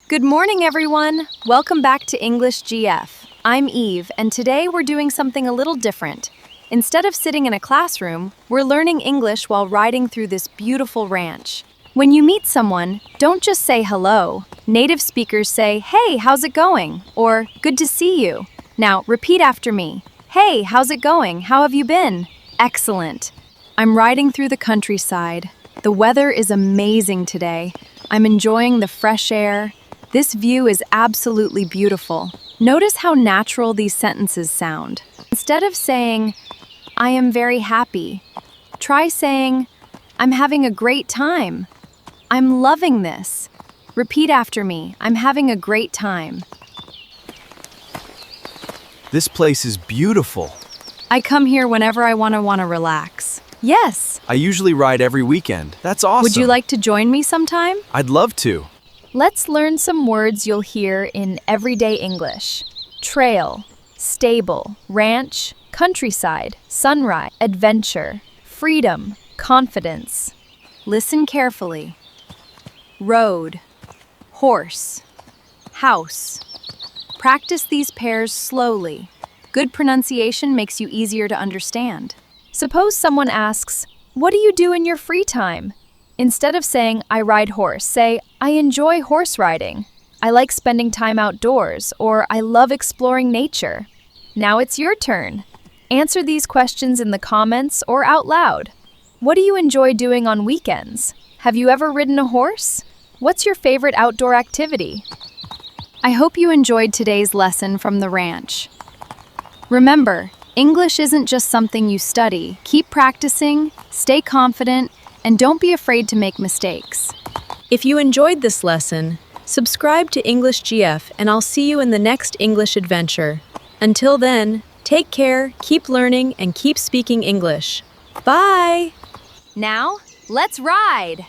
Good morning, everyone. Welcome back to English GF. I'm Eve, and today we're doing something a little different. Instead of sitting in a classroom, we're learning English while riding through this beautiful ranch. When you meet someone, don't just say hello. Native speakers say, "Hey, how's it going?" or "Good to see you." Now, repeat after me. "Hey, how's it going? How have you been?" Excellent. I'm riding through the countryside. The weather is amazing today. I'm enjoying the fresh air. This view is absolutely beautiful. Notice how natural these sentences sound. Instead of saying, "I am very happy," try saying, "I'm having a great time. I'm loving this." Repeat after me. "I'm having a great time." This place is beautiful. I come here whenever I want to relax. Yes. I usually ride every weekend. That's awesome. Would you like to join me sometime? I'd love to. Let's learn some words you'll hear in everyday English. Trail, stable, ranch, countryside, sunrise, adventure, freedom, confidence. Listen carefully. Road, horse, house. Practice these pairs slowly. Good pronunciation makes you easier to understand. Suppose someone asks, "What do you do in your free time?" Instead of saying, "I ride horse," say, "I enjoy horse riding. I like spending time outdoors," or "I love exploring nature." Now it's your turn. Answer these questions in the comments or out loud. What do you enjoy doing on weekends? Have you ever ridden a horse? What's your favorite outdoor activity? I hope you enjoyed today's lesson from the ranch. Remember, English isn't just something you study. Keep practicing, stay confident, and don't be afraid to make mistakes. If you enjoyed this lesson, subscribe to English GF and I'll see you in the next English adventure. Until then, take care, keep learning, and keep speaking English. Bye! Now, let's ride!